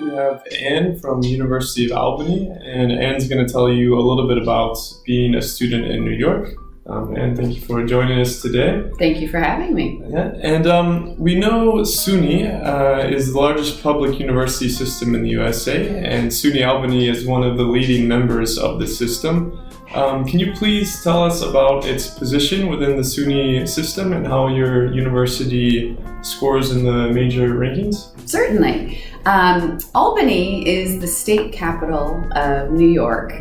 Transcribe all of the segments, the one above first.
We have Anne from the University of Albany, and Anne's going to tell you a little bit about being a student in New York. Anne, thank you for joining us today. Thank you for having me. Yeah. And we know SUNY is the largest public university system in the USA, and SUNY Albany is one of the leading members of the system. Can you please tell us about its position within the SUNY system and how your university scores in the major rankings? Certainly. Albany is the state capital of New York,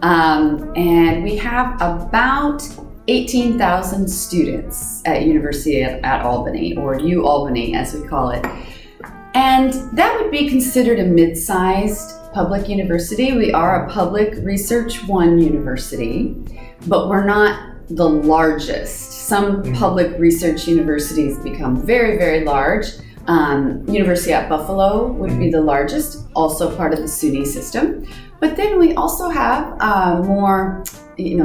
and we have about 18,000 students at University at Albany, or UAlbany as we call it. And that would be considered a mid-sized public university. We are a public Research One university, but we're not the largest. Some public research universities become very, very large. University at Buffalo would be the largest, also part of the SUNY system. But then we also have more,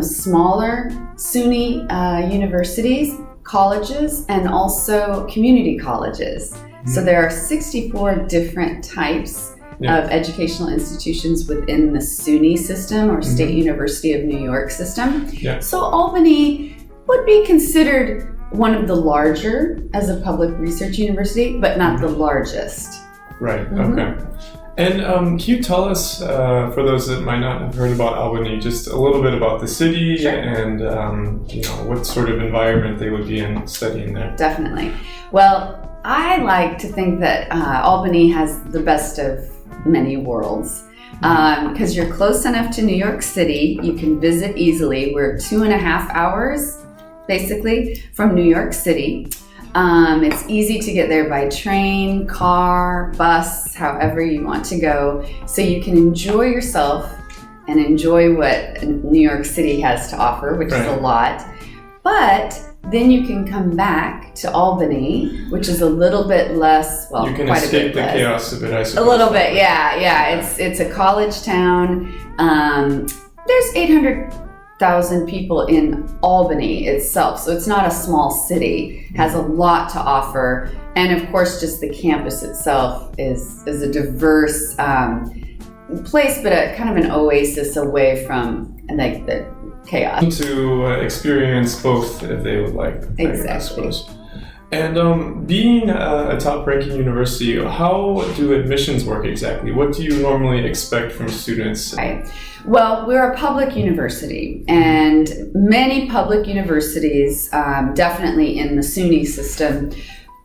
smaller SUNY universities, colleges, and also community colleges. So there are 64 different types of educational institutions within the SUNY system, or State University of New York system. So Albany would be considered one of the larger as a public research university, but not the largest. Right, okay. And can you tell us, for those that might not have heard about Albany, just a little bit about the city and what sort of environment they would be in studying there? Definitely. Well, I like to think that Albany has the best of many worlds. Because you're close enough to New York City, you can visit easily. We're 2.5 hours basically from New York City. It's easy to get there by train, car, bus, however you want to go. So you can enjoy yourself and enjoy what New York City has to offer, which is a lot. But then you can come back to Albany, which is a little bit less, you can quite escape the chaos a bit, I suppose. A little bit, yeah. It's a college town. There's 800,000 people in Albany itself, so it's not a small city. It has a lot to offer, and of course, just the campus itself is a diverse place, but a kind of an oasis away from like the chaos. To experience both if they would like. Exactly. I suppose. And being a top-ranking university, how do admissions work exactly? What do you normally expect from students? Right. Well, we're a public university, and many public universities, definitely in the SUNY system,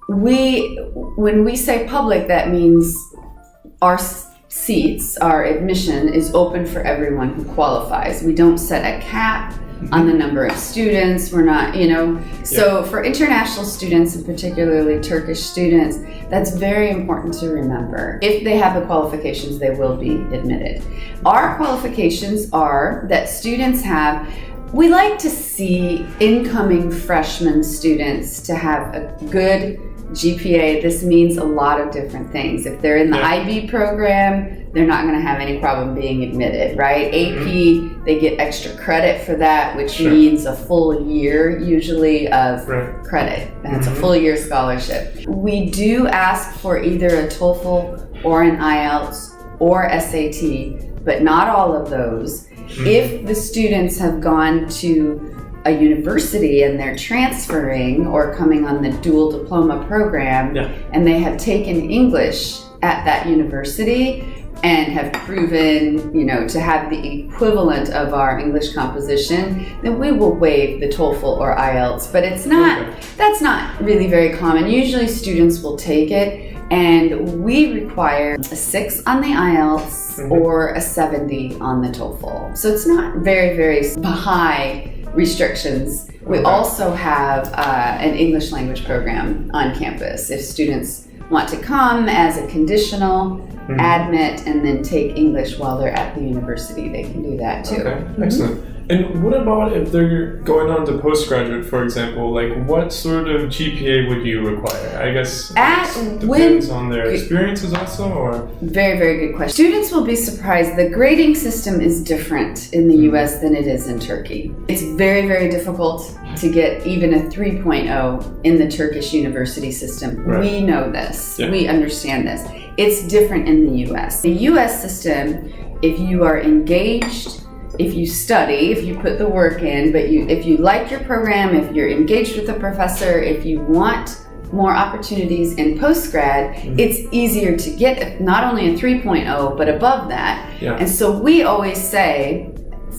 when we say public, that means our seats, our admission is open for everyone who qualifies. We don't set a cap on the number of students. We're not, so for international students, and particularly Turkish students, that's very important to remember. If they have the qualifications, they will be admitted. Our qualifications are that students we like to see incoming freshman students to have a good GPA. This means a lot of different things. If they're in the IB program, they're not going to have any problem being admitted, right? AP, they get extra credit for that, which means a full year usually of credit. And it's a full year scholarship. We do ask for either a TOEFL or an IELTS or SAT, but not all of those. If the students have gone to a university and they're transferring or coming on the dual diploma program and they have taken English at that university and have proven, to have the equivalent of our English composition, then we will waive the TOEFL or IELTS. But that's not really very common. Usually students will take it, and we require a 6 on the IELTS or a 70 on the TOEFL. So it's not very, very high restrictions. We also have an English language program on campus. If students want to come as a conditional admit and then take English while they're at the university, they can do that too. Okay, excellent. And what about if they're going on to postgraduate, for example? Like, what sort of GPA would you require? I guess it depends on their experiences also, or? Very, very good question. Students will be surprised. The grading system is different in the US than it is in Turkey. It's very, very difficult to get even a 3.0 in the Turkish university system. Right. We know this. Yeah. We understand this. It's different in the US. The US system, if you are engaged, if you study, if you put the work in, but if you like your program, if you're engaged with a professor, if you want more opportunities in postgrad, it's easier to get not only a 3.0, but above that. Yeah. And so we always say,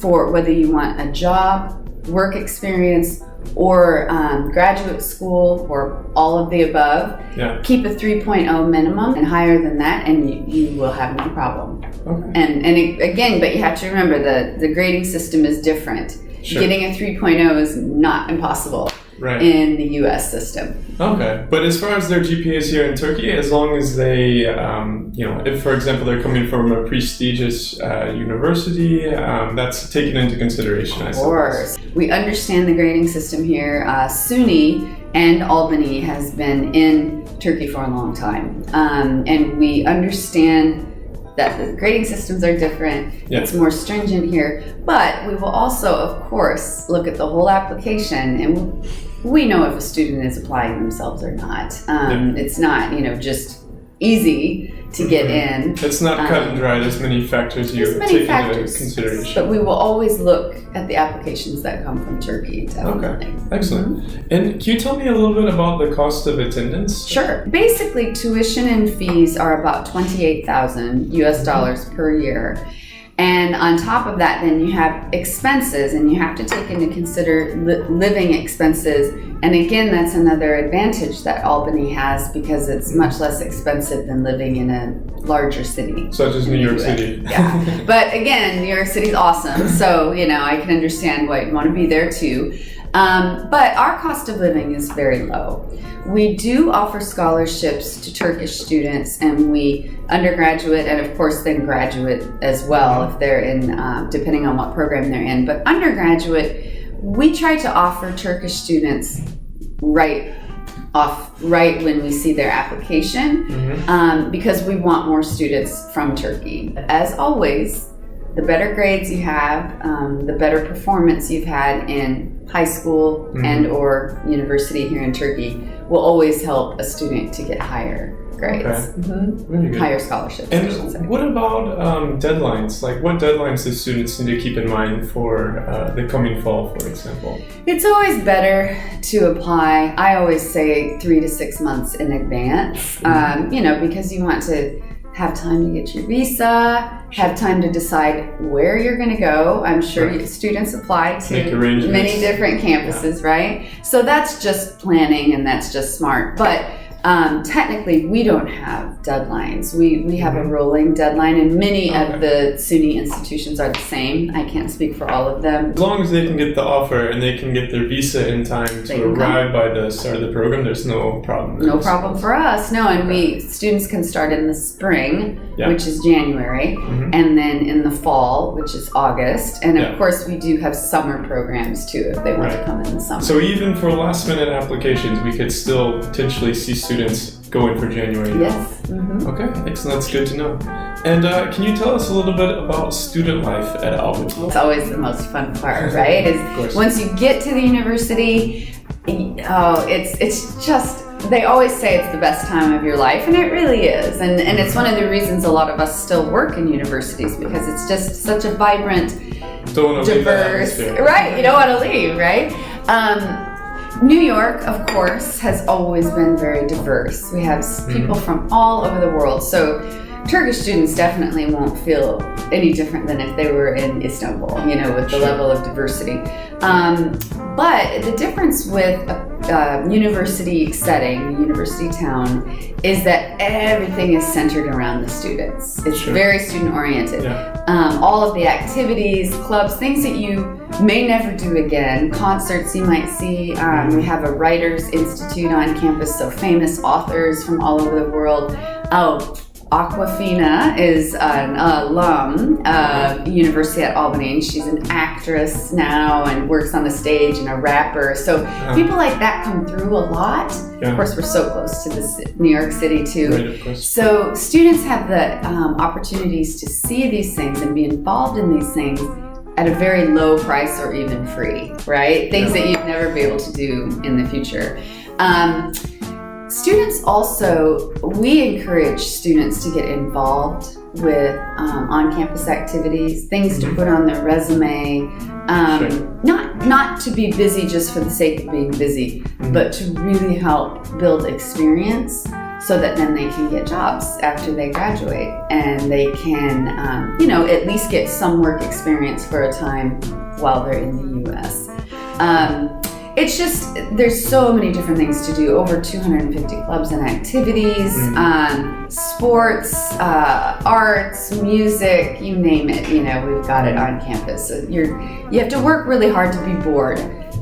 for whether you want a job, work experience, or graduate school, or all of the above, keep a 3.0 minimum, and higher than that, and you will have no problem. Okay. And again, but you have to remember the grading system is different. Sure. Getting a 3.0 is not impossible in the US system. Okay, but as far as their GPAs here in Turkey, as long as they, if for example they're coming from a prestigious university, that's taken into consideration, I suppose. Of course. We understand the grading system here. SUNY and Albany has been in Turkey for a long time. And we understand that the grading systems are different. Yeah. It's more stringent here. But we will also, of course, look at the whole application, and we know if a student is applying themselves or not. It's not, just easy to get in. It's not cut and dry. There's many factors you take into consideration. But we will always look at the applications that come from Turkey, definitely. Okay, excellent. And can you tell me a little bit about the cost of attendance? Sure. Basically, tuition and fees are about $28,000 US per year. And on top of that, then you have expenses, and you have to take into consider living expenses. And again, that's another advantage that Albany has, because it's much less expensive than living in a larger city. Such as New York City. Yeah. But again, New York City's awesome. So, I can understand why you'd want to be there too. But our cost of living is very low. We do offer scholarships to Turkish students, and we undergraduate and of course then graduate as well if they're in, depending on what program they're in. But undergraduate, we try to offer Turkish students right when we see their application, because we want more students from Turkey. As always, the better grades you have, the better performance you've had in high school and or university here in Turkey will always help a student to get higher grades. Very good. Higher scholarships. And what about deadlines? Like, what deadlines do students need to keep in mind for the coming fall, for example? It's always better to apply, I always say 3 to 6 months in advance, because you want to have time to get your visa, have time to decide where you're going to go. I'm sure students apply to many different campuses, right? So that's just planning, and that's just smart. But technically, we don't have deadlines. We have a rolling deadline, and many of the SUNY institutions are the same. I can't speak for all of them. As long as they can get the offer and they can get their visa in time to arrive by the start of the program, there's no problem. No problem for us. No, and students can start in the spring, which is January, and then in the fall, which is August. And of course, we do have summer programs too if they want to come in the summer. So even for last minute applications, we could still potentially see students going for January. Yes. Okay, excellent. That's good to know. And can you tell us a little bit about student life at Albany? It's always the most fun part, right? Is once you get to the university, it's just, they always say it's the best time of your life, and it really is. And it's one of the reasons a lot of us still work in universities, because it's just such a vibrant, diverse, right? You don't want to leave, right? New York, of course, has always been very diverse. We have people from all over the world. So Turkish students definitely won't feel any different than if they were in Istanbul, with the level of diversity. But the difference with a university setting, university town, is that everything is centered around the students. It's very student-oriented. All of the activities, clubs, things that you may never do again, concerts you might see. We have a Writers Institute on campus, so famous authors from all over the world. Aquafina is an alum of University at Albany, and she's an actress now and works on the stage and a rapper. So people like that come through a lot. Of course, we're so close to New York City too. Right, of course. So students have the opportunities to see these things and be involved in these things at a very low price or even free, right? Things that you'd never be able to do in the future. Students also, we encourage students to get involved with on-campus activities, things to put on their resume, not to be busy just for the sake of being busy, but to really help build experience so that then they can get jobs after they graduate and they can, at least get some work experience for a time while they're in the U.S. It's just, there's so many different things to do, over 250 clubs and activities, sports, arts, music, you name it, we've got it on campus. So you have to work really hard to be bored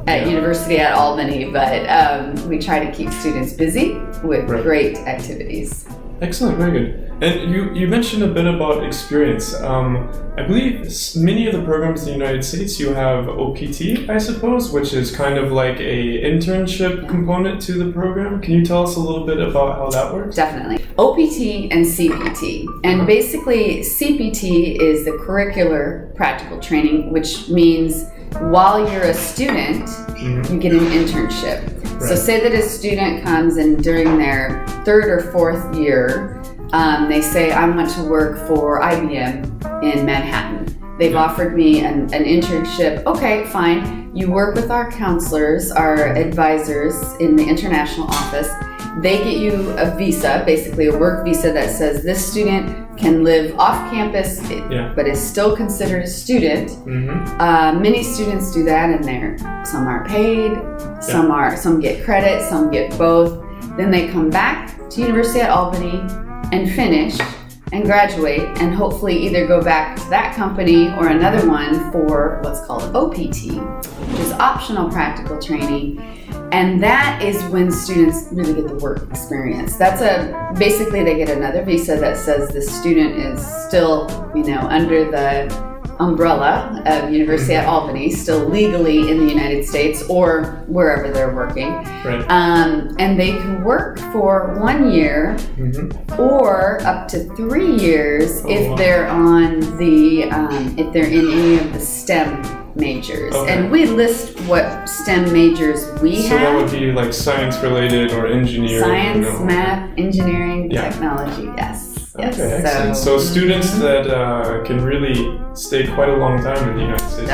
at University at Albany, but we try to keep students busy with great activities. Excellent, very good. And you mentioned a bit about experience. I believe many of the programs in the United States, you have OPT, I suppose, which is kind of like a internship component to the program. Can you tell us a little bit about how that works? Definitely. OPT and CPT. And basically, CPT is the curricular practical training, which means while you're a student, you get an internship. Right. So say that a student comes and during their third or fourth year, they say, I want to work for IBM in Manhattan. They've offered me an internship. Okay, fine. You work with our counselors, our advisors in the international office. They get you a visa, basically a work visa that says this student can live off campus, but is still considered a student. Many students do that, and some are paid, some get credit, some get both. Then they come back to University at Albany and finish and graduate, and hopefully either go back to that company or another one for what's called OPT, which is optional practical training. And that is when students really get the work experience. Basically they get another visa that says the student is still, under the umbrella of University at Albany, still legally in the United States or wherever they're working. Right. And they can work for 1 year or up to 3 years if they're if they're in any of the STEM majors. And we list what STEM majors we have. So that would be like science related or engineering? Science, math, engineering, technology, yes. Okay, excellent. So students that can really stay quite a long time in the United States.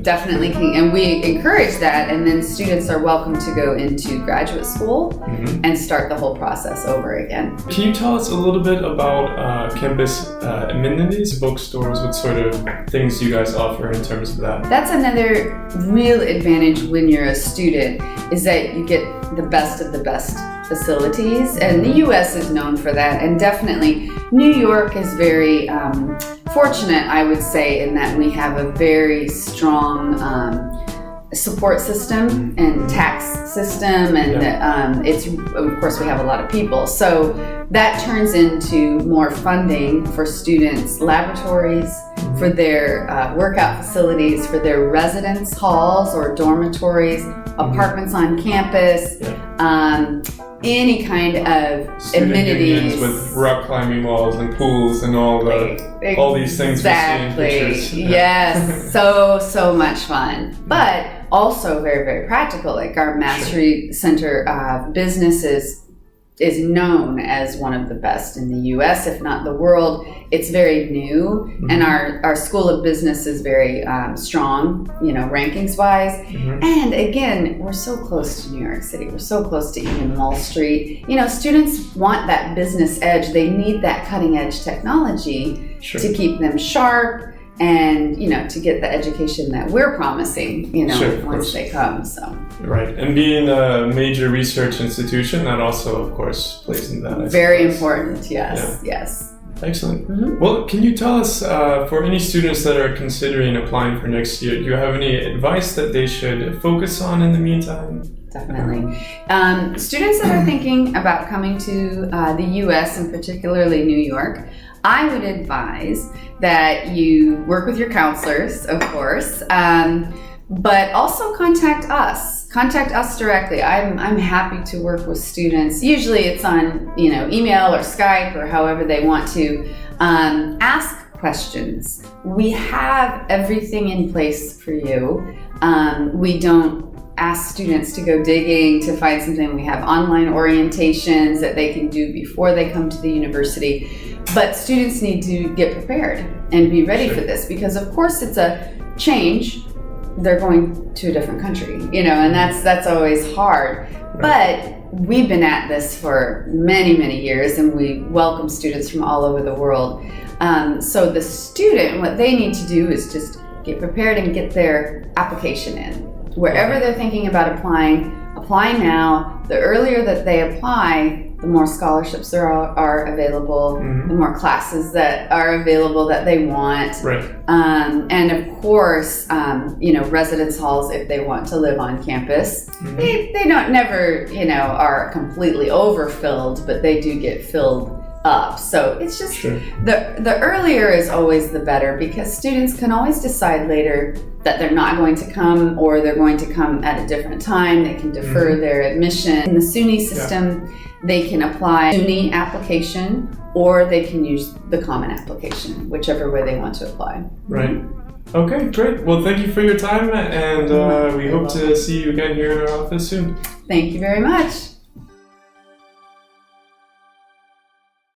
Definitely can. And we encourage that. And then students are welcome to go into graduate school and start the whole process over again. Can you tell us a little bit about campus amenities, bookstores, what sort of things you guys offer in terms of that? That's another real advantage when you're a student, is that you get the best of the best facilities, and the U.S. is known for that, and definitely New York is very fortunate, I would say, in that we have a very strong support system and tax system, and it's, of course, we have a lot of people, so that turns into more funding for students' laboratories, for their workout facilities, for their residence halls or dormitories, apartments on campus, any kind of student amenities with rock climbing walls and pools and all these things we see in pictures. Yes, so much fun, but also very, very practical. Like our Mastery Center of Business is known as one of the best in the U.S., if not the world. It's very new, and our School of Business is very strong, rankings-wise. And again, we're so close to New York City. We're so close to even Wall Street. Students want that business edge. They need that cutting-edge technology to keep them sharp and, to get the education that we're promising, once they come, so. Right, and being a major research institution, that also, of course, plays into that. Very important, yes, yes. Excellent. Well, can you tell us, for any students that are considering applying for next year, do you have any advice that they should focus on in the meantime? Definitely. Students that are thinking about coming to the U.S. and particularly New York, I would advise that you work with your counselors, of course, but also contact us. Contact us directly. I'm happy to work with students. Usually it's on email or Skype or however they want to. Ask questions. We have everything in place for you. We don't ask students to go digging to find something. We have online orientations that they can do before they come to the university. But students need to get prepared and be ready for this, because of course it's a change. They're going to a different country, and that's always hard. But we've been at this for many, many years, and we welcome students from all over the world. So the student, what they need to do is just get prepared and get their application in. Wherever they're thinking about apply now. The earlier that they apply, the more scholarships there are available, the more classes that are available that they want. Right. And of course, residence halls, if they want to live on campus, they don't never, are completely overfilled, but they do get filled up. So it's just the earlier is always the better, because students can always decide later that they're not going to come, or they're going to come at a different time. They can defer their admission. In the SUNY system, they can apply SUNY application, or they can use the common application, whichever way they want to apply. Right. Okay, great. Well, thank you for your time, and we hope to see you again here in our office soon. Thank you very much.